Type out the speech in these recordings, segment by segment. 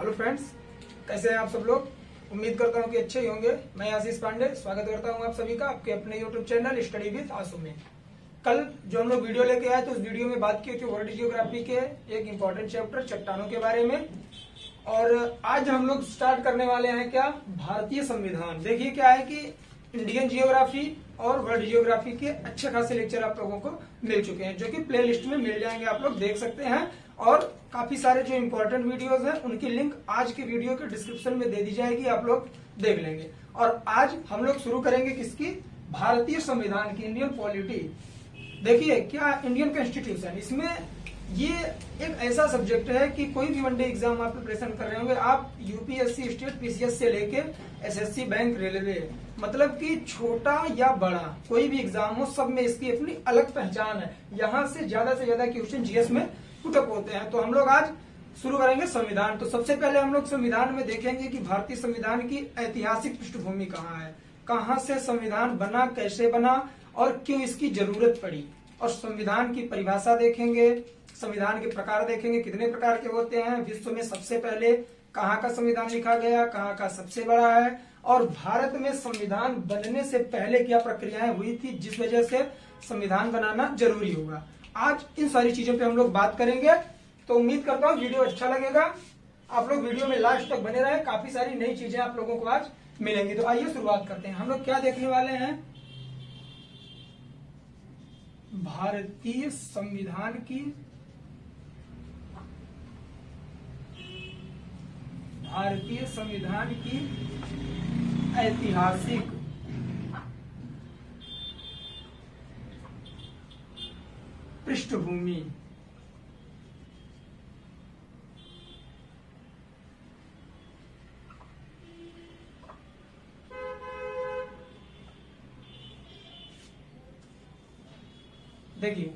Hello friends, कैसे हैं आप सब लोग। उम्मीद करता हूं कि अच्छे ही होंगे। मैं आशीष पांडे स्वागत करता हूं आप सभी का आपके अपने यूट्यूब चैनल स्टडी विद आशु में। कल जो हम लोग वीडियो लेके आए तो उस वीडियो में बात की थी वर्ल्ड जियोग्राफी के एक इंपॉर्टेंट चैप्टर चट्टानों के बारे में। और आज हम लोग स्टार्ट करने वाले हैं क्या, भारतीय संविधान। देखिए क्या है कि इंडियन जियोग्राफी और वर्ल्ड जियोग्राफी के अच्छे खासे लेक्चर आप लोगों को मिल चुके हैं, जो कि प्ले लिस्ट में मिल जाएंगे, आप लोग देख सकते हैं। और काफी सारे जो इंपॉर्टेंट वीडियोस हैं उनकी लिंक आज की वीडियो के डिस्क्रिप्शन में दे दी जाएगी, आप लोग देख लेंगे। और आज हम लोग शुरू करेंगे किसकी, भारतीय संविधान की, इंडियन पॉलिटी। देखिए क्या इंडियन कॉन्स्टिट्यूशन, इसमें ये एक ऐसा सब्जेक्ट है कि कोई भी वनडे एग्जाम आप प्रिपरेशन कर रहे होंगे, आप यूपीएससी, स्टेट पीसीएस से लेके एसएससी, बैंक, रेलवे, मतलब कि छोटा या बड़ा कोई भी एग्जाम हो, सब में इसकी अपनी अलग पहचान है। यहाँ से ज्यादा क्वेश्चन जीएस में पुटअप होते हैं। तो हम लोग आज शुरू करेंगे संविधान। तो सबसे पहले हम लोग संविधान में देखेंगे कि भारतीय संविधान की ऐतिहासिक पृष्ठभूमि कहाँ है, कहाँ से संविधान बना, कैसे बना और क्यों इसकी जरूरत पड़ी। और संविधान की परिभाषा देखेंगे, संविधान के प्रकार देखेंगे, कितने प्रकार के होते हैं, विश्व में सबसे पहले कहाँ का संविधान लिखा गया, कहाँ का सबसे बड़ा है, और भारत में संविधान बनने से पहले क्या प्रक्रियाएं हुई थी जिस वजह से संविधान बनाना जरूरी होगा। आज इन सारी चीजों पे हम लोग बात करेंगे। तो उम्मीद करता हूँ वीडियो अच्छा लगेगा, आप लोग वीडियो में लास्ट तक बने रहे, काफी सारी नई चीजें आप लोगों को आज मिलेंगी। तो आइए शुरुआत करते हैं। हम लोग क्या देखने वाले हैं, भारतीय संविधान की, भारतीय संविधान की ऐतिहासिक पृष्ठभूमि। देखिए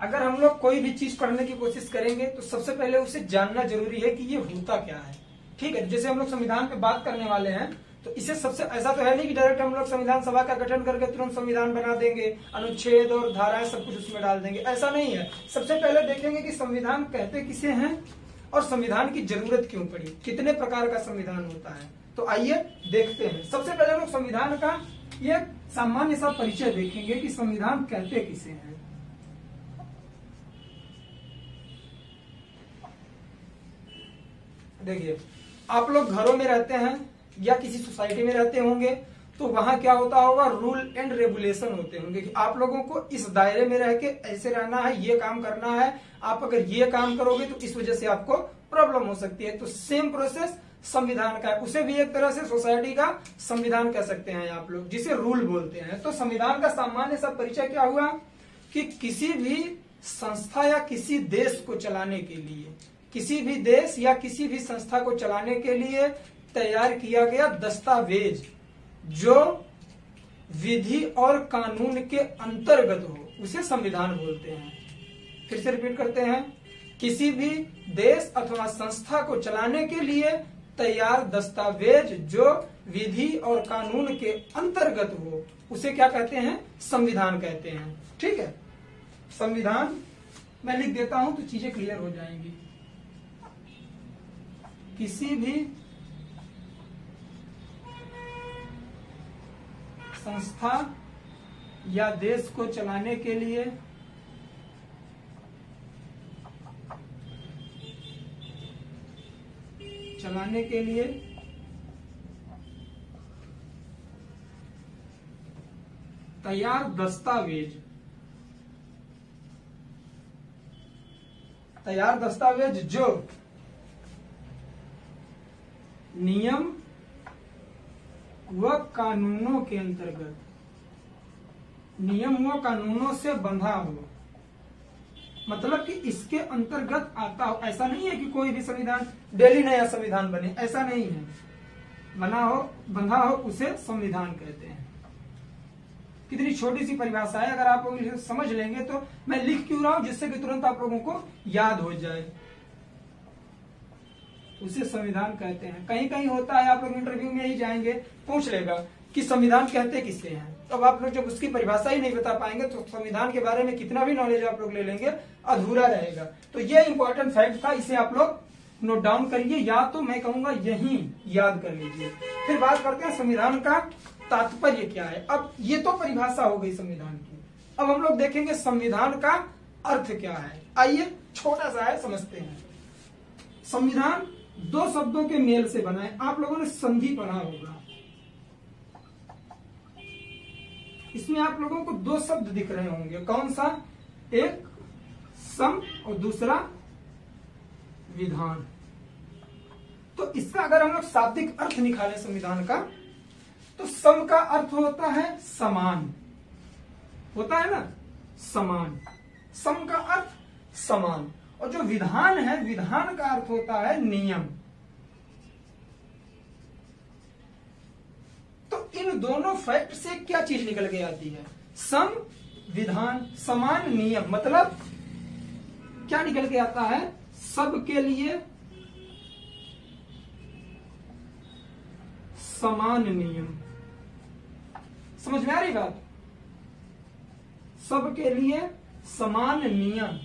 अगर हम लोग कोई भी चीज पढ़ने की कोशिश करेंगे तो सबसे पहले उसे जानना जरूरी है कि ये होता क्या है। ठीक है, जैसे हम लोग संविधान पे बात करने वाले हैं तो इसे सबसे, ऐसा तो है नहीं कि डायरेक्ट हम लोग संविधान सभा का गठन करके तुरंत संविधान बना देंगे, अनुच्छेद और धाराएं सब कुछ उसमें डाल देंगे, ऐसा नहीं है। सबसे पहले देखेंगे कि संविधान कहते किसे हैं और संविधान की जरूरत क्यों पड़ी, कितने प्रकार का संविधान होता है। तो आइए देखते हैं। सबसे पहले हम लोग संविधान का ये सामान्य सा परिचय देखेंगे कि संविधान कहते किसे हैं। देखिए आप लोग घरों में रहते हैं या किसी सोसाइटी में रहते होंगे तो वहां क्या होता होगा, रूल एंड रेगुलेशन होते होंगे कि आप लोगों को इस दायरे में रह के ऐसे रहना है, ये काम करना है, आप अगर ये काम करोगे तो इस वजह से आपको प्रॉब्लम हो सकती है। तो सेम प्रोसेस संविधान का है, उसे भी एक तरह से सोसाइटी का संविधान कह सकते हैं आप लोग, जिसे रूल बोलते हैं। तो संविधान का सामान्य सा परिचय क्या हुआ कि किसी भी संस्था या किसी देश को चलाने के लिए, किसी भी देश या किसी भी संस्था को चलाने के लिए तैयार किया गया दस्तावेज जो विधि और कानून के अंतर्गत हो, उसे संविधान बोलते हैं। फिर से रिपीट करते हैं, किसी भी देश अथवा संस्था को चलाने के लिए तैयार दस्तावेज जो विधि और कानून के अंतर्गत हो, उसे क्या कहते हैं, संविधान कहते हैं। ठीक है, संविधान मैं लिख देता हूं तो चीजें क्लियर हो जाएंगी। किसी भी संस्था या देश को चलाने के लिए तैयार दस्तावेज जो नियम व कानूनों के अंतर्गत, नियम व कानूनों से बंधा हो, मतलब कि इसके अंतर्गत आता हो। ऐसा नहीं है कि कोई भी संविधान डेली नया संविधान बने, ऐसा नहीं है। बना हो, बंधा हो, उसे संविधान कहते हैं। कितनी छोटी सी परिभाषा है, अगर आप लोग समझ लेंगे तो मैं लिख क्यों रहा हूं, जिससे कि तुरंत आप लोगों को याद हो जाए। उसे संविधान कहते हैं। कहीं कहीं होता है, आप लोग इंटरव्यू में ही जाएंगे, पूछ लेगा कि संविधान कहते किसे हैं। अब आप लोग जब उसकी परिभाषा ही नहीं बता पाएंगे तो संविधान के बारे में कितना भी नॉलेज आप लोग ले लेंगे अधूरा रहेगा। तो ये इंपॉर्टेंट फैक्ट था, इसे आप लोग नोट डाउन करिए, या तो मैं कहूंगा यही याद कर लीजिए। फिर बात करते हैं संविधान का तात्पर्य क्या है। अब ये तो परिभाषा हो गई संविधान की, अब हम लोग देखेंगे संविधान का अर्थ क्या है। आइए छोटा सा है, समझते हैं। संविधान दो शब्दों के मेल से बना है। आप लोगों ने संधि पढ़ा होगा, इसमें आप लोगों को दो शब्द दिख रहे होंगे, कौन सा, एक सम और दूसरा विधान। तो इसका अगर हम लोग शाब्दिक अर्थ निकालें संविधान का, तो सम का अर्थ होता है समान, होता है ना, समान। सम का अर्थ समान, और जो विधान है, विधान का अर्थ होता है नियम। तो इन दोनों फैक्ट से क्या चीज निकल के आती है, सम विधान समान नियम, मतलब क्या निकल के आता है, सबके लिए समान नियम। समझ में आ रही बात, सबके लिए समान नियम,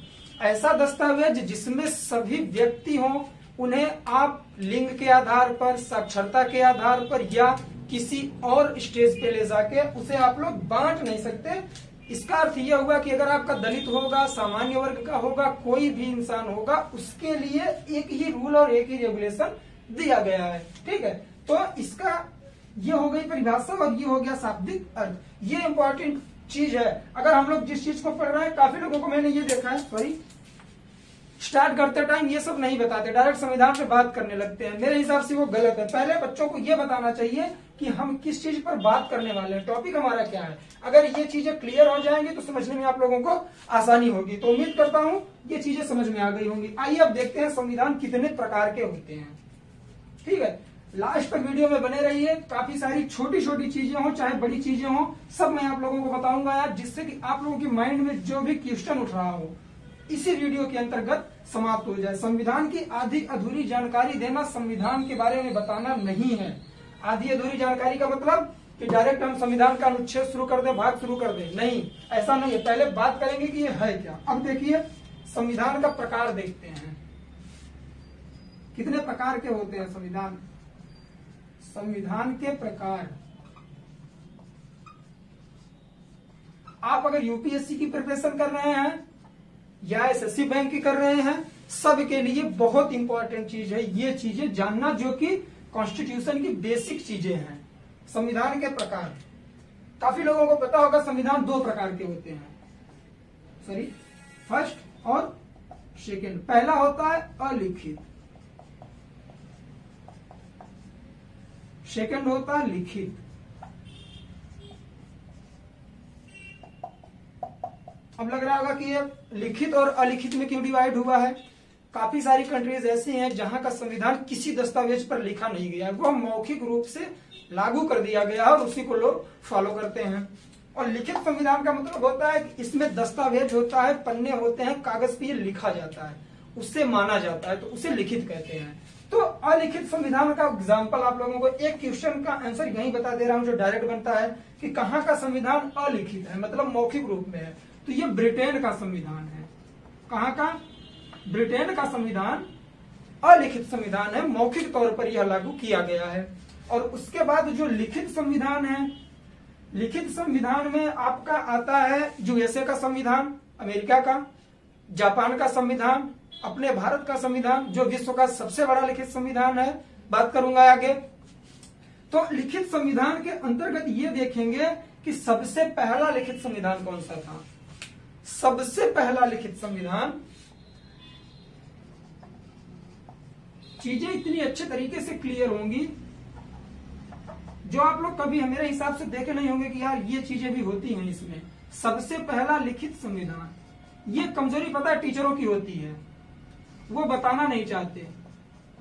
ऐसा दस्तावेज जिसमें सभी व्यक्ति हों, उन्हें आप लिंग के आधार पर, साक्षरता के आधार पर या किसी और स्टेज पे ले जाके उसे आप लोग बांट नहीं सकते। इसका अर्थ यह हुआ कि अगर आपका दलित होगा, सामान्य वर्ग का होगा, कोई भी इंसान होगा, उसके लिए एक ही रूल और एक ही रेगुलेशन दिया गया है। ठीक है, तो इसका ये हो गई परिभाषा और ये हो गया शाब्दिक अर्थ। ये इंपॉर्टेंट चीज है। अगर हम लोग जिस चीज को पढ़ रहे हैं, काफी लोगों को मैंने ये देखा है, सॉरी, स्टार्ट करते टाइम ये सब नहीं बताते, डायरेक्ट संविधान पे बात करने लगते हैं। मेरे हिसाब से वो गलत है। पहले बच्चों को ये बताना चाहिए कि हम किस चीज पर बात करने वाले हैं, टॉपिक हमारा क्या है। अगर ये चीजें क्लियर हो जाएंगी तो समझने में आप लोगों को आसानी होगी। तो उम्मीद करता हूं ये चीजें समझ में आ गई होंगी। आइए अब देखते हैं संविधान कितने प्रकार के होते हैं। ठीक है, लास्ट तक वीडियो में बने रहिए। काफी सारी छोटी छोटी चीजें हो चाहे बड़ी चीजें हो, सब मैं आप लोगों को बताऊंगा यार, जिससे कि आप लोगों के माइंड में जो भी क्वेश्चन उठ रहा हो इसी वीडियो के अंतर्गत समाप्त हो जाए। संविधान की आधी अधूरी जानकारी देना संविधान के बारे में बताना नहीं है। आधी अधूरी जानकारी का मतलब कि डायरेक्ट हम संविधान का अनुच्छेद शुरू कर दें, भाग शुरू कर दें, नहीं, ऐसा नहीं है। पहले बात करेंगे कि ये है क्या। अब देखिए संविधान का प्रकार देखते हैं, कितने प्रकार के होते हैं संविधान। संविधान के प्रकार, आप अगर यूपीएससी की प्रिपरेशन कर रहे हैं या एसएससी बैंक की कर रहे हैं, सब के लिए बहुत इंपॉर्टेंट चीज है ये चीजें जानना, जो कि कॉन्स्टिट्यूशन की बेसिक चीजें हैं। संविधान के प्रकार, काफी लोगों को पता होगा संविधान दो प्रकार के होते हैं, सॉरी, फर्स्ट और सेकंड। पहला होता है अलिखित, सेकंड होता है लिखित। अब लग रहा होगा कि ये लिखित और अलिखित में क्यों डिवाइड हुआ है। काफी सारी कंट्रीज ऐसी हैं जहां का संविधान किसी दस्तावेज पर लिखा नहीं गया है, वो मौखिक रूप से लागू कर दिया गया और उसी को लोग फॉलो करते हैं। और लिखित संविधान का मतलब होता है कि इसमें दस्तावेज होता है, पन्ने होते हैं, कागज पे लिखा जाता है, उससे माना जाता है, तो उसे लिखित कहते हैं। तो अलिखित संविधान का एग्जाम्पल आप लोगों को एक क्वेश्चन का आंसर यही बता दे रहा हूं जो डायरेक्ट बनता है कि कहाँ का संविधान अलिखित है, मतलब मौखिक रूप में है। तो ये ब्रिटेन का संविधान है। कहाँ का? ब्रिटेन का संविधान अलिखित संविधान है, मौखिक तौर पर यह लागू किया गया है। और उसके बाद जो लिखित संविधान है, लिखित संविधान में आपका आता है यूएसए का संविधान, अमेरिका का, जापान का संविधान, अपने भारत का संविधान जो विश्व का सबसे बड़ा लिखित संविधान है, बात करूंगा आगे। तो लिखित संविधान के अंतर्गत ये देखेंगे कि सबसे पहला लिखित संविधान कौन सा था। सबसे पहला लिखित संविधान, चीजें इतनी अच्छे तरीके से क्लियर होंगी जो आप लोग कभी मेरे हिसाब से देखे नहीं होंगे कि यार ये चीजें भी होती हैं इसमें। सबसे पहला लिखित संविधान, ये कमजोरी पता है टीचरों की होती है, वो बताना नहीं चाहते,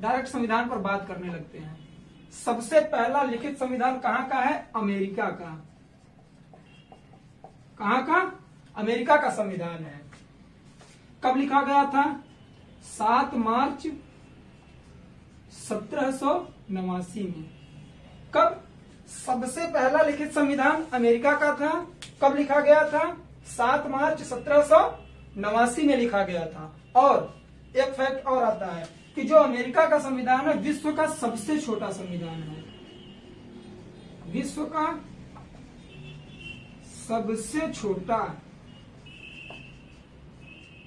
डायरेक्ट संविधान पर बात करने लगते हैं। सबसे पहला लिखित संविधान कहाँ का है? अमेरिका का। कहाँ का? अमेरिका का संविधान है। कब लिखा गया था? 7 मार्च 1789 में। कब? सबसे पहला लिखित संविधान अमेरिका का था। कब लिखा गया था? 7 मार्च 1789 में लिखा गया था। और एक फैक्ट और आता है, कि जो अमेरिका का संविधान है विश्व का सबसे छोटा संविधान है, विश्व का सबसे छोटा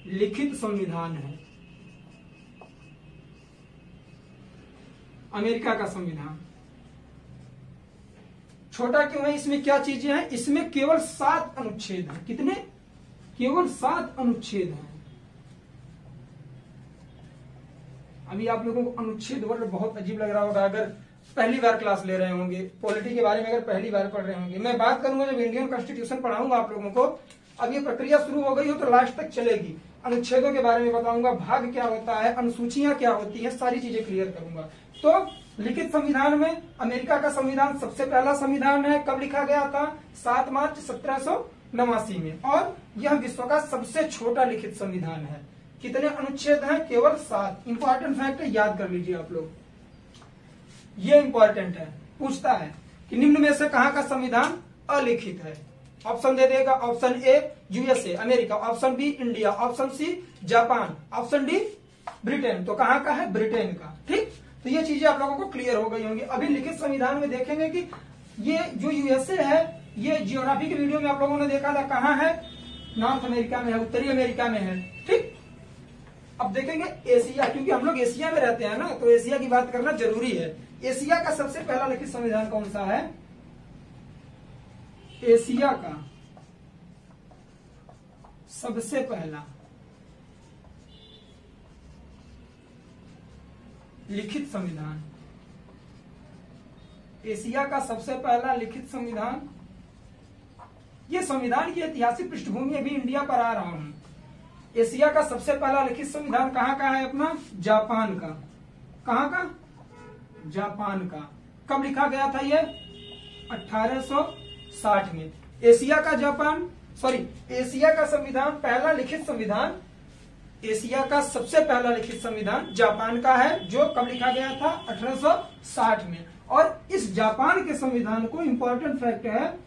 लिखित संविधान है अमेरिका का संविधान। छोटा क्यों है? इसमें क्या चीजें हैं? इसमें केवल 7 अनुच्छेद हैं। कितने? केवल 7 अनुच्छेद हैं। अभी आप लोगों को अनुच्छेद वर्ड बहुत अजीब लग रहा होगा अगर पहली बार क्लास ले रहे होंगे, पॉलिटी के बारे में अगर पहली बार पढ़ रहे होंगे। मैं बात करूंगा जब इंडियन कॉन्स्टिट्यूशन पढ़ाऊंगा आप लोगों को। अब ये प्रक्रिया शुरू हो गई हो तो लास्ट तक चलेगी। अनुच्छेदों के बारे में बताऊंगा, भाग क्या होता है, अनुसूचियां क्या होती है, सारी चीजें क्लियर करूंगा। तो लिखित संविधान में अमेरिका का संविधान सबसे पहला संविधान है। कब लिखा गया था? 7 मार्च 1789 में। और यह विश्व का सबसे छोटा लिखित संविधान है। कितने अनुच्छेद हैं? केवल 7। इंपॉर्टेंट फैक्ट है, याद कर लीजिए आप लोग, ये इंपॉर्टेंट है। पूछता है कि निम्न में से कहां का संविधान अलिखित है? ऑप्शन दे देगा। Option A USA America, option B India, option C Japan, option D Britain. तो कहां का है? ब्रिटेन का। ठीक, तो ये चीजें आप लोगों को क्लियर हो गई होंगी। अभी लिखित संविधान में देखेंगे कि ये जो यूएसए है, ये जियोग्राफी के वीडियो में आप लोगों ने देखा था कहां है? नॉर्थ अमेरिका में है, उत्तरी अमेरिका में है। ठीक, अब देखेंगे एशिया, क्योंकि हम लोग एशिया में रहते हैं ना, तो एशिया की बात करना जरूरी है। एशिया का सबसे पहला लिखित संविधान कौन सा है? एशिया का सबसे पहला लिखित संविधान, एशिया का सबसे पहला लिखित संविधान। ये संविधान की ऐतिहासिक पृष्ठभूमि अभी इंडिया पर आ रहा हूं। एशिया का सबसे पहला लिखित संविधान कहां का है? अपना जापान का। कहां का? जापान का। कब लिखा गया था ये? 1860 में। एशिया का जापान, सॉरी, एशिया का संविधान, पहला लिखित संविधान, एशिया का सबसे पहला लिखित संविधान जापान का है, जो कब लिखा गया था? 1860 में। और इस जापान के संविधान को, इंपॉर्टेंट फैक्ट है,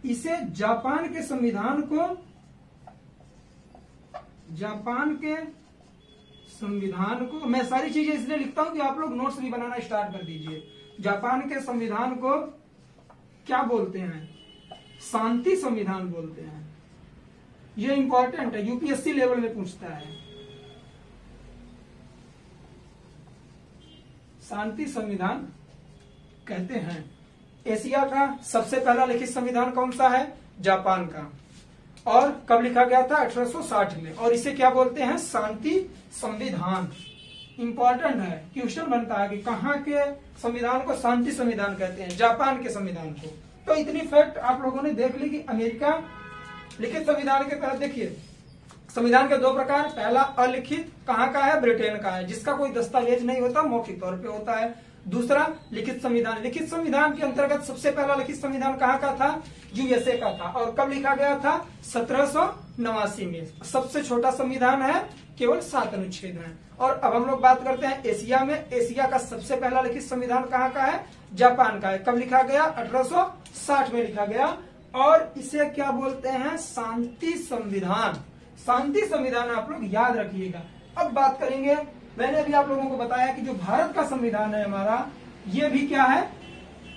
इसे जापान के संविधान को, जापान के संविधान को, मैं सारी चीजें इसलिए लिखता हूं कि आप लोग नोट्स भी बनाना स्टार्ट कर दीजिए। जापान के संविधान को क्या बोलते हैं? शांति संविधान बोलते हैं। ये इंपॉर्टेंट है, यूपीएससी लेवल में पूछता है। शांति संविधान कहते हैं। एशिया का सबसे पहला लिखित संविधान कौन सा है? जापान का। और कब लिखा गया था? 1860 में। और इसे क्या बोलते हैं? शांति संविधान। इंपॉर्टेंट है, क्वेश्चन बनता है कि कहाँ के संविधान को शांति संविधान कहते हैं? जापान के संविधान को। तो इतनी फैक्ट आप लोगों ने देख ली कि अमेरिका लिखित संविधान के तहत, देखिए संविधान के 2 प्रकार, पहला अलिखित, कहाँ का है? ब्रिटेन का है, जिसका कोई दस्तावेज नहीं होता, मौखिक तौर पे होता है। दूसरा लिखित संविधान। लिखित संविधान के अंतर्गत सबसे पहला लिखित संविधान कहाँ का था? यूएसए का था। और कब लिखा गया था? 1789 में। सबसे छोटा संविधान है, केवल 7 अनुच्छेद हैं। और अब हम लोग बात करते हैं एशिया में। एशिया का सबसे पहला लिखित संविधान कहाँ का है? जापान का है। कब लिखा गया? 1860 में लिखा गया। और इसे क्या बोलते हैं? शांति संविधान। शांति संविधान आप लोग याद रखिएगा। अब बात करेंगे, मैंने अभी आप लोगों को बताया कि जो भारत का संविधान है हमारा, ये भी क्या है?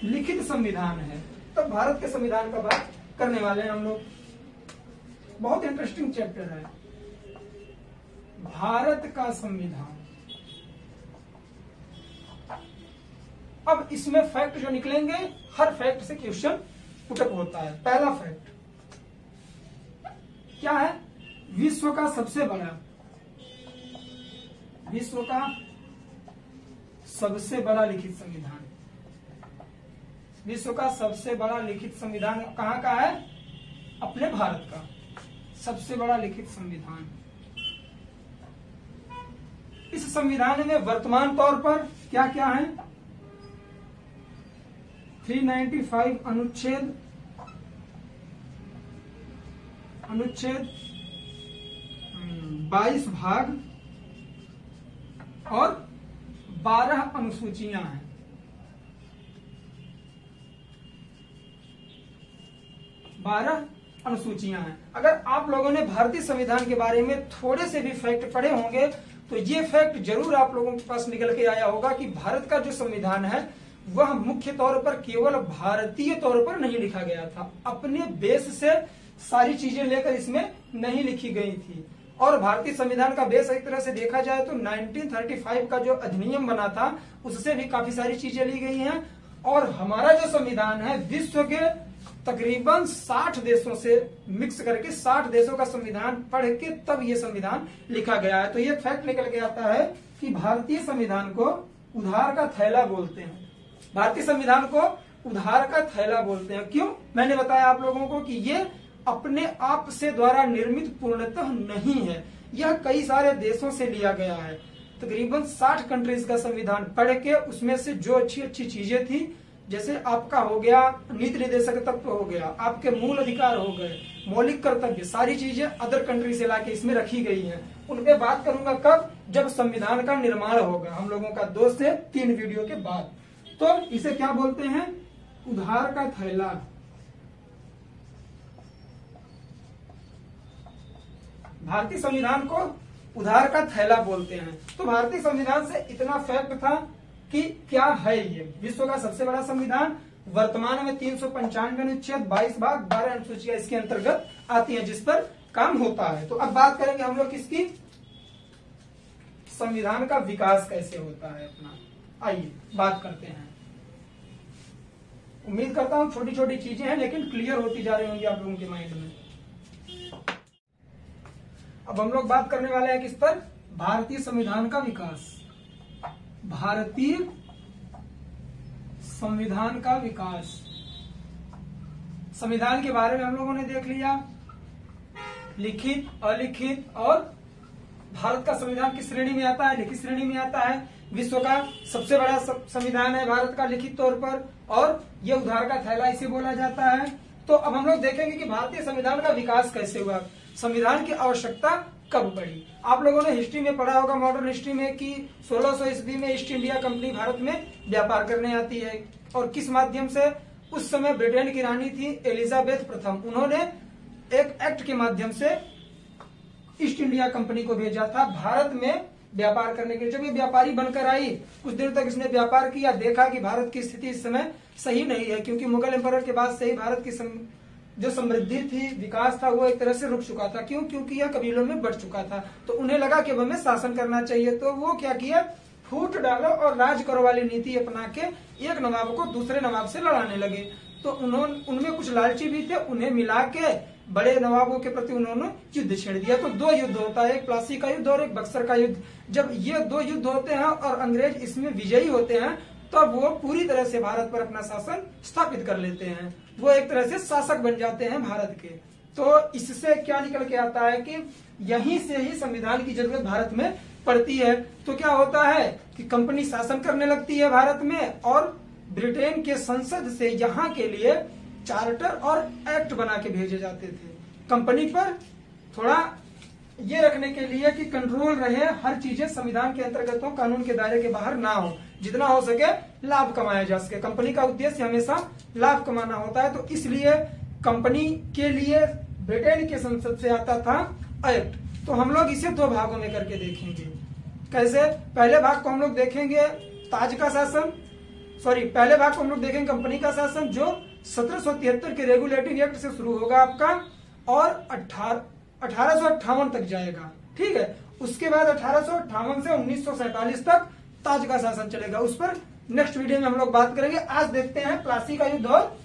लिखित संविधान है। तो भारत के संविधान का बात करने वाले हैं हम लोग। बहुत इंटरेस्टिंग चैप्टर है भारत का संविधान। अब इसमें फैक्ट जो निकलेंगे, हर फैक्ट से क्वेश्चन पुटअप होता है। पहला फैक्ट क्या है? विश्व का सबसे बड़ा, विश्व का सबसे बड़ा लिखित संविधान, विश्व का सबसे बड़ा लिखित संविधान कहां का है? अपने भारत का सबसे बड़ा लिखित संविधान। इस संविधान में वर्तमान तौर पर क्या क्या है? 395 अनुच्छेद, अनुच्छेद 22 भाग और 12 अनुसूचियां हैं। 12 अनुसूचियां हैं। अगर आप लोगों ने भारतीय संविधान के बारे में थोड़े से भी फैक्ट पढ़े होंगे तो ये फैक्ट जरूर आप लोगों के पास निकल के आया होगा कि भारत का जो संविधान है वह मुख्य तौर पर केवल भारतीय तौर पर नहीं लिखा गया था, अपने बेस से सारी चीजें लेकर इसमें नहीं लिखी गई थी। और भारतीय संविधान का बेस एक तरह से देखा जाए तो 1935 का जो अधिनियम बना था उससे भी काफी सारी चीजें ली गई हैं। और हमारा जो संविधान है विश्व के तकरीबन 60 देशों से मिक्स करके 60 देशों का संविधान पढ़ के तब ये संविधान लिखा गया है। तो ये फैक्ट निकल के आता है कि भारतीय संविधान को उधार का थैला बोलते हैं। भारतीय संविधान को उधार का थैला बोलते हैं। क्यों? मैंने बताया आप लोगों को कि ये अपने आप से द्वारा निर्मित पूर्णतः नहीं है, यह कई सारे देशों से लिया गया है। तकरीबन 60 कंट्रीज का संविधान पढ़ के उसमें से जो अच्छी अच्छी चीजें थी, जैसे आपका हो गया नीति निर्देशक तत्व हो गया, आपके मूल अधिकार हो गए, मौलिक कर्तव्य, सारी चीजें अदर कंट्री से लाके इसमें रखी गई हैं। उन पे बात करूंगा कब? जब संविधान का निर्माण होगा हम लोगों का 2 से 3 वीडियो के बाद। तो इसे क्या बोलते हैं? उधार का थैला। भारतीय संविधान को उधार का थैला बोलते हैं। तो भारतीय संविधान से इतना फैक्ट था कि क्या है ये विश्व का सबसे बड़ा संविधान। वर्तमान में 395 अनुच्छेद, 22 भाग, 12 अनुसूचियां इसके अंतर्गत आती हैं जिस पर काम होता है। तो अब बात करेंगे हम लोग किसकी? संविधान का विकास कैसे होता है अपना। आइए बात करते हैं। उम्मीद करता हूं छोटी छोटी चीजें हैं लेकिन क्लियर होती जा रही होंगी आप लोगों के माइंड में। अब हम लोग बात करने वाले हैं किस पर? भारतीय संविधान का विकास। भारतीय संविधान का विकास। संविधान के बारे में हम लोगों ने देख लिया, लिखित, अलिखित, और भारत का संविधान किस श्रेणी में आता है? लिखित श्रेणी में आता है। विश्व का सबसे बड़ा संविधान है भारत का लिखित तौर पर, और यह उधार का थैला इसे बोला जाता है। तो अब हम लोग देखेंगे कि भारतीय संविधान का विकास कैसे हुआ, संविधान की आवश्यकता कब पड़ी। आप लोगों ने हिस्ट्री में पढ़ा होगा, मॉडर्न हिस्ट्री में, कि 1600 ईस्वी में ईस्ट इंडिया कंपनी भारत में व्यापार करने आती है। और किस माध्यम से? उस समय ब्रिटेन की रानी थी एलिजाबेथ प्रथम, उन्होंने एक एक्ट के माध्यम से ईस्ट इंडिया कंपनी को भेजा था भारत में व्यापार करने के लिए। जब ये व्यापारी बनकर आई, कुछ देर तक इसने व्यापार किया, देखा कि भारत की स्थिति इस समय सही नहीं है, क्योंकि मुगल एम्पायर के बाद से ही भारत की जो समृद्धि थी, विकास था, वो एक तरह से रुक चुका था। क्यों? क्योंकि यह कबीलों में बढ़ चुका था। तो उन्हें लगा कि हमें शासन करना चाहिए। तो वो क्या किया? फूट डालो और राज करो वाली नीति अपना के एक नवाब को दूसरे नवाब से लड़ाने लगे। तो उनमें कुछ लालची भी थे, उन्हें मिला के बड़े नवाबों के प्रति उन्होंने युद्ध छेड़ दिया। तो 2 युद्ध होता है, एक प्लासी का युद्ध और एक बक्सर का युद्ध। जब ये 2 युद्ध होते हैं और अंग्रेज इसमें विजयी होते हैं, तब वो पूरी तरह से भारत पर अपना शासन स्थापित कर लेते हैं। वो एक तरह से शासक बन जाते हैं भारत के। तो इससे क्या निकल के आता है कि यहीं से ही संविधान की जरूरत भारत में पड़ती है। तो क्या होता है कि कंपनी शासन करने लगती है भारत में, और ब्रिटेन के संसद से यहाँ के लिए चार्टर और एक्ट बना के भेजे जाते थे कंपनी पर, थोड़ा ये रखने के लिए कि कंट्रोल रहे, हर चीजें संविधान के अंतर्गत हो, कानून के दायरे के बाहर ना हो, जितना हो सके लाभ कमाया जा सके। कंपनी का उद्देश्य हमेशा लाभ कमाना होता है। तो इसलिए कंपनी के लिए ब्रिटेन के संसद से आता था एक्ट। तो हम लोग इसे 2 भागों में करके देखेंगे। कैसे? पहले भाग को हम लोग देखेंगे ताज का शासन, पहले भाग को हम लोग देखेंगे कंपनी का शासन, जो 1773 के रेगुलेटिंग एक्ट से शुरू होगा आपका और 1858 तक जाएगा। ठीक है, उसके बाद 1858 से 1947 तक ताज का शासन चलेगा। उस पर नेक्स्ट वीडियो में हम लोग बात करेंगे। आज देखते हैं प्लासी का युद्ध और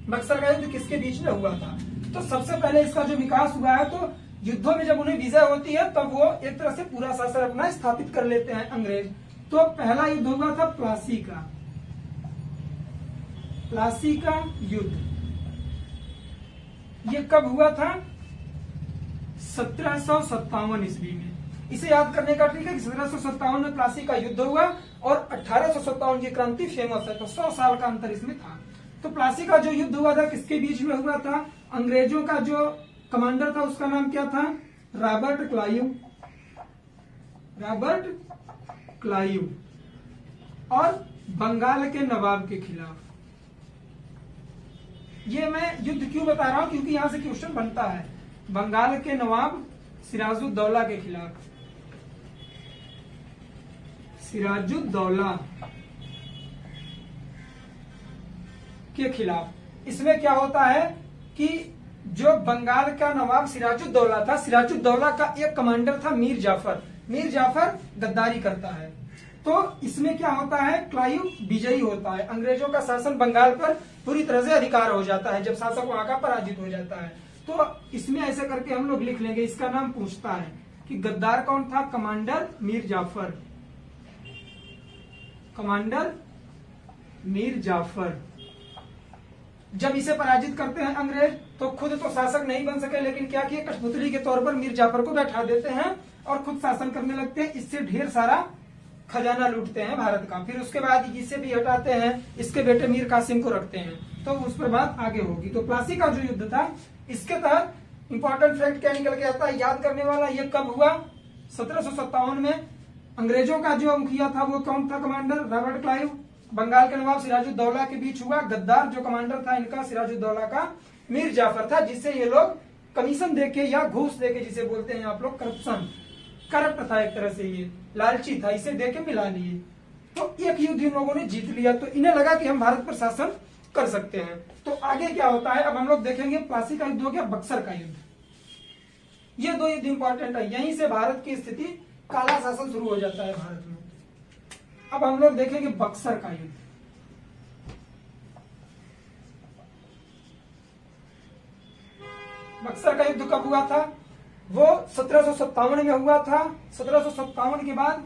बक्सर का युद्ध किसके बीच में हुआ था। तो सबसे पहले इसका जो विकास हुआ है, तो युद्धों में जब उन्हें विजय होती है तब वो एक तरह से पूरा शासन अपना स्थापित कर लेते हैं अंग्रेज। तो पहला युद्ध हुआ था प्लासी का युद्ध। ये कब हुआ था? 1757 ईस्वी में। इसे याद करने का ट्रिक है कि 1757 में प्लासी का युद्ध हुआ और 1857 की क्रांति फेमस है। तो 100 साल का अंतर इसमें था। तो प्लासी का जो युद्ध हुआ था किसके बीच में हुआ था? अंग्रेजों का जो कमांडर था उसका नाम क्या था? रॉबर्ट क्लाइव और बंगाल के नवाब के खिलाफ। ये मैं युद्ध क्यों बता रहा हूं? क्योंकि यहां से क्वेश्चन बनता है। बंगाल के नवाब सिराजुद्दौला के खिलाफ। सिराजुद्दौला के खिलाफ। इसमें क्या होता है कि जो बंगाल का नवाब सिराजुद्दौला था, सिराजुद्दौला का एक कमांडर था मीर जाफर। मीर जाफर गद्दारी करता है। तो इसमें क्या होता है, क्लाइव विजयी होता है, अंग्रेजों का शासन बंगाल पर पूरी तरह से अधिकार हो जाता है जब शासक वहां का पराजित हो जाता है। तो इसमें ऐसे करके हम लोग लिख लेंगे, इसका नाम पूछता है कि गद्दार कौन था, कमांडर मीर जाफर, कमांडर मीर जाफर। जब इसे पराजित करते हैं अंग्रेज तो खुद तो शासक नहीं बन सके, लेकिन क्या किए, कठपुतली के तौर पर मीर जाफर को बैठा देते हैं और खुद शासन करने लगते हैं। इससे ढेर सारा खजाना लूटते हैं भारत का। फिर उसके बाद इसे भी हटाते हैं, इसके बेटे मीर कासिम को रखते हैं। तो उस पर बात आगे होगी। तो प्लासी का जो युद्ध था, इसके तहत इंपॉर्टेंट फैक्ट क्या निकल के आता है, याद करने वाला, ये कब हुआ, 1757 में। अंग्रेजों का जो मुखिया था वो कौन था, कमांडर रॉबर्ट क्लाइव। बंगाल के नवाब सिराजुद्दौला के बीच हुआ। गद्दार जो कमांडर था इनका सिराजुद्दौला का मीर जाफर था, जिससे ये लोग कमीशन देके या घूस देके, जिसे बोलते हैं आप लोग करप्शन, करप्ट था एक तरह से, ये लालची था, इसे देके मिला लिए। तो एक युद्ध इन लोगों ने जीत लिया, तो इन्हें लगा कि हम भारत पर शासन कर सकते हैं। तो आगे क्या होता है अब हम लोग देखेंगे। प्लासी का युद्ध हो गया, बक्सर का युद्ध। ये दो युद्ध इंपॉर्टेंट है, यहीं से भारत की स्थिति, काला शासन शुरू हो जाता है भारत में। अब हम लोग देखेंगे बक्सर का युद्ध। बक्सर का युद्ध कब हुआ था, वो 1757 में हुआ था। 1757 के बाद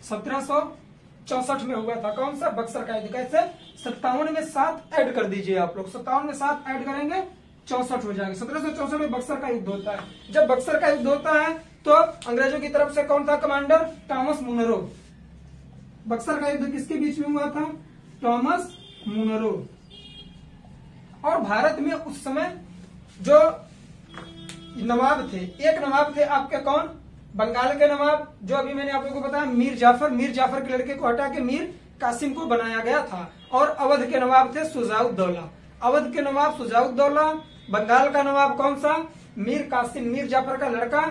1764 में हुआ था। कौन सा, बक्सर का युद्ध। कैसे, 57 में 7 ऐड कर दीजिए आप लोग, 57 में 7 ऐड करेंगे 64 हो जाएगा। 1764 में बक्सर का युद्ध होता है। जब बक्सर का युद्ध होता है तो अंग्रेजों की तरफ से कौन था कमांडर, टॉमस मुनरो। बक्सर का युद्ध किसके बीच में हुआ था, टॉमस मुनरो। और भारत में उस समय जो नवाब थे, एक नवाब थे आपके कौन, बंगाल के नवाब, जो अभी मैंने आप लोगों को बताया मीर जाफर। मीर जाफर के लड़के को हटा के मीर कासिम को बनाया गया था। और अवध के नवाब थे सुजाउद्दौला। अवध के नवाब सुजाउद्दौला। बंगाल का नवाब कौन सा, मीर कासिम, मीर जाफर का लड़का।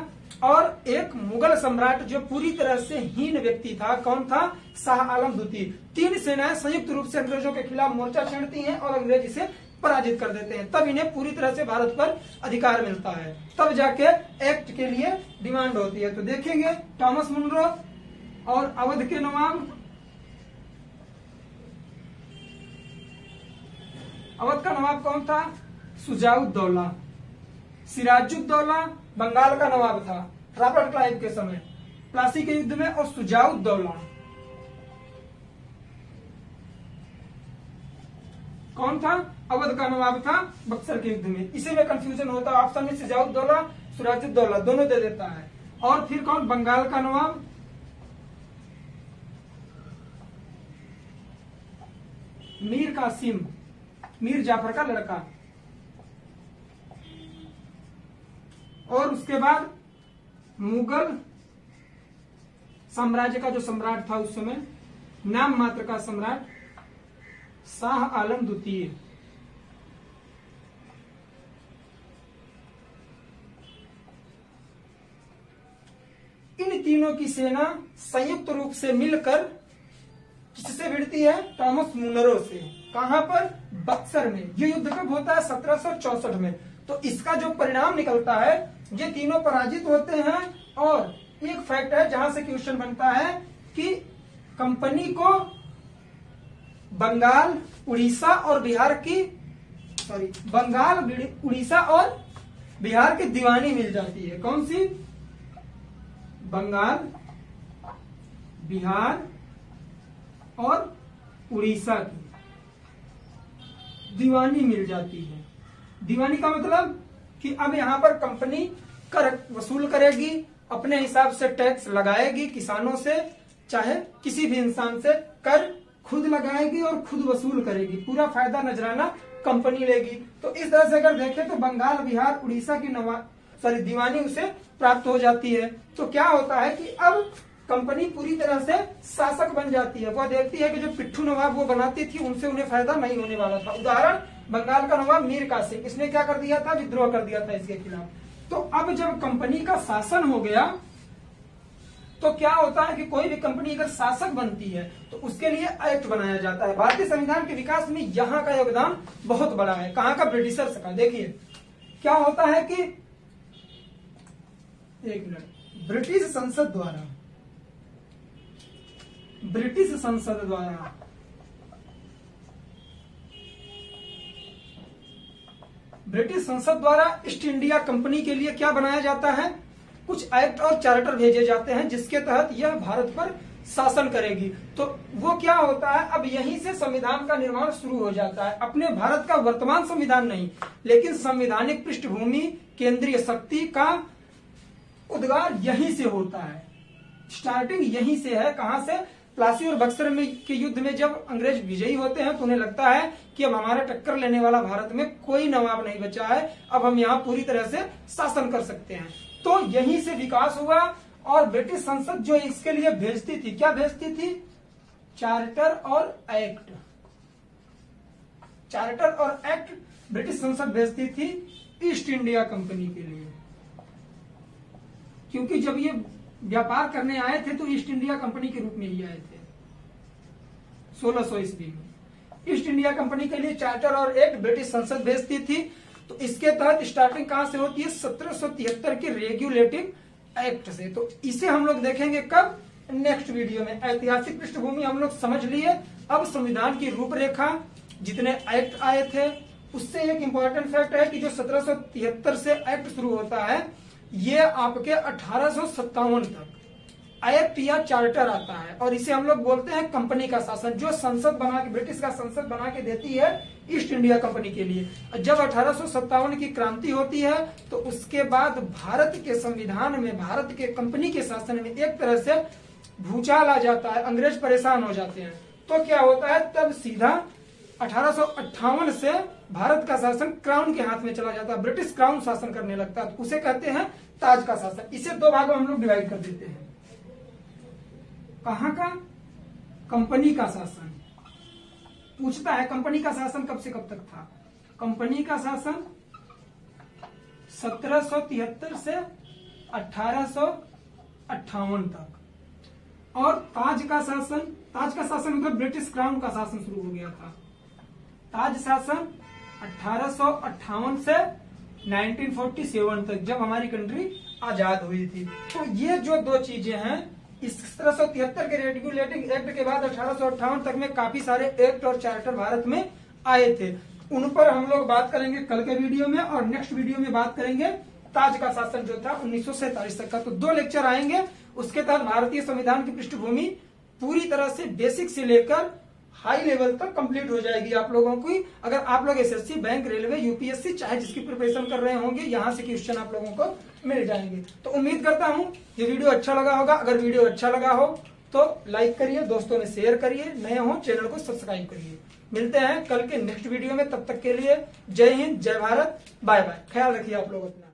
और एक मुगल सम्राट जो पूरी तरह से हीन व्यक्ति था, कौन था, शाह आलम द्वितीय। 3 सेनाएं संयुक्त रूप से अंग्रेजों के खिलाफ मोर्चा छेड़ती हैं और अंग्रेज इसे पराजित कर देते हैं। तब इन्हें पूरी तरह से भारत पर अधिकार मिलता है, तब जाके एक्ट के लिए डिमांड होती है। तो देखेंगे टॉमस मुनरो और अवध के नवाब। अवध का नवाब कौन था, सुजाउद्दौला। सिराजुद्दौला बंगाल का नवाब था रॉबर्ट क्लाइव के समय, प्लासी के युद्ध में। और सुजाउद्दौला कौन था, अवध का नवाब था बक्सर के युद्ध में। इसी में कंफ्यूजन होता है, ऑप्शन में सिराजुद्दौला सिराजुद्दौला दोनों दे देता है। और फिर कौन, बंगाल का नवाब मीर कासिम, मीर जाफर का लड़का। और उसके बाद मुगल साम्राज्य का जो सम्राट था उस समय, नाम मात्र का सम्राट, शाह आलम द्वितीय। इन तीनों की सेना संयुक्त रूप से मिलकर किससे भिड़ती है, टॉमस मुनरो से। कहां पर, बक्सर में। ये युद्ध कब होता है, 1764 में। तो इसका जो परिणाम निकलता है, ये तीनों पराजित होते हैं। और एक फैक्ट है जहां से क्वेश्चन बनता है कि कंपनी को बंगाल, उड़ीसा और बिहार की, बंगाल, उड़ीसा और बिहार की दीवानी मिल जाती है। कौन सी, बंगाल, बिहार और उड़ीसा की दीवानी मिल जाती है। दीवानी का मतलब कि अब यहां पर कंपनी कर वसूल करेगी, अपने हिसाब से टैक्स लगाएगी किसानों से, चाहे किसी भी इंसान से, कर खुद लगाएगी और खुद वसूल करेगी, पूरा फायदा नजराना कंपनी लेगी। तो इस तरह से अगर देखें तो बंगाल, बिहार, उड़ीसा की दीवानी उसे प्राप्त हो जाती है। तो क्या होता है कि अब कंपनी पूरी तरह से शासक बन जाती है। वह देखती है कि जो पिट्ठू नवाब वो बनाती थी उनसे उन्हें फायदा नहीं होने वाला था। उदाहरण, बंगाल का नवाब मीर कासिम, इसने क्या कर दिया था, विद्रोह कर दिया था इसके खिलाफ। तो अब जब कंपनी का शासन हो गया तो क्या होता है कि कोई भी कंपनी अगर शासक बनती है तो उसके लिए एक्ट बनाया जाता है। भारतीय संविधान के विकास में यहाँ का योगदान बहुत बड़ा है। कहाँ का? ब्रिटिशर्स का। देखिए क्या होता है कि एक मिनट, ब्रिटिश संसद द्वारा ईस्ट इंडिया कंपनी के लिए क्या बनाया जाता है? कुछ एक्ट और चार्टर भेजे जाते हैं जिसके तहत यह भारत पर शासन करेगी। तो वो क्या होता है, अब यहीं से संविधान का निर्माण शुरू हो जाता है। अपने भारत का वर्तमान संविधान नहीं, लेकिन संवैधानिक पृष्ठभूमि, केंद्रीय शक्ति का उद्गार यहीं से होता है। स्टार्टिंग यहीं से है। कहां से? प्लासी और बक्सर के युद्ध में जब अंग्रेज विजयी होते हैं तो उन्हें लगता है कि अब हमारा टक्कर लेने वाला भारत में कोई नवाब नहीं बचा है, अब हम यहाँ पूरी तरह से शासन कर सकते हैं। तो यहीं से विकास हुआ। और ब्रिटिश संसद जो इसके लिए भेजती थी, क्या भेजती थी? चार्टर और एक्ट। चार्टर और एक्ट ब्रिटिश संसद भेजती थी ईस्ट इंडिया कंपनी के लिए, क्योंकि जब ये व्यापार करने आए थे तो ईस्ट इंडिया कंपनी के रूप में ही आए थे 1600 ईस्वी में। ईस्ट इंडिया कंपनी के लिए चार्टर और एक्ट ब्रिटिश संसद भेजती थी। तो इसके तहत स्टार्टिंग कहां से होती है? 1773 के रेगुलेटिंग एक्ट से। तो इसे हम लोग देखेंगे कब? नेक्स्ट वीडियो में। ऐतिहासिक पृष्ठभूमि हम लोग समझ लिए। अब संविधान की रूपरेखा, जितने एक्ट आए थे, उससे एक इंपॉर्टेंट फैक्ट है कि जो 1773 से एक्ट शुरू होता है, ये आपके 1857 तक एक्ट या चार्टर आता है। और इसे हम लोग बोलते हैं कंपनी का शासन, जो संसद बना के, ब्रिटिश का संसद बना के देती है ईस्ट इंडिया कंपनी के लिए। जब 1857 की क्रांति होती है तो उसके बाद भारत के संविधान में, भारत के कंपनी के शासन में एक तरह से भूचाल आ जाता है, अंग्रेज परेशान हो जाते हैं। तो क्या होता है, तब सीधा 1858 से भारत का शासन क्राउन के हाथ में चला जाता है, ब्रिटिश क्राउन शासन करने लगता है। उसे कहते हैं ताज का शासन। इसे दो भागों में हम लोग डिवाइड कर देते हैं। कहां का? कंपनी का शासन। पूछता है कंपनी का शासन कब से कब तक था? कंपनी का शासन 1773 से 1858 तक। और ताज का शासन मतलब ब्रिटिश क्राउन का शासन शुरू हो गया था। ताज शासन 1858 से 1947 तक, जब हमारी कंट्री आजाद हुई थी। तो ये जो दो चीजें हैं, इस 1773 के रेगुलेटिंग एक्ट के बाद 1858 तक में काफी सारे एक्ट और चार्टर भारत में आए थे। उन पर हम लोग बात करेंगे कल के वीडियो में, और नेक्स्ट वीडियो में बात करेंगे ताज का शासन जो था 1947 तक का। तो 2 लेक्चर आएंगे। उसके तहत भारतीय संविधान की पृष्ठभूमि पूरी तरह से बेसिक से लेकर हाई लेवल तक कंप्लीट हो जाएगी आप लोगों की। अगर आप लोग एसएससी, बैंक, रेलवे, यूपीएससी चाहे जिसकी प्रिपरेशन कर रहे होंगे, यहाँ से क्वेश्चन आप लोगों को मिल जाएंगे। तो उम्मीद करता हूँ ये वीडियो अच्छा लगा होगा। अगर वीडियो अच्छा लगा हो तो लाइक करिए, दोस्तों में शेयर करिए, नए हो चैनल को सब्सक्राइब करिए। मिलते हैं कल के नेक्स्ट वीडियो में, तब तक के लिए जय हिंद, जय भारत, बाय बाय। ख्याल रखिए आप लोग अपना।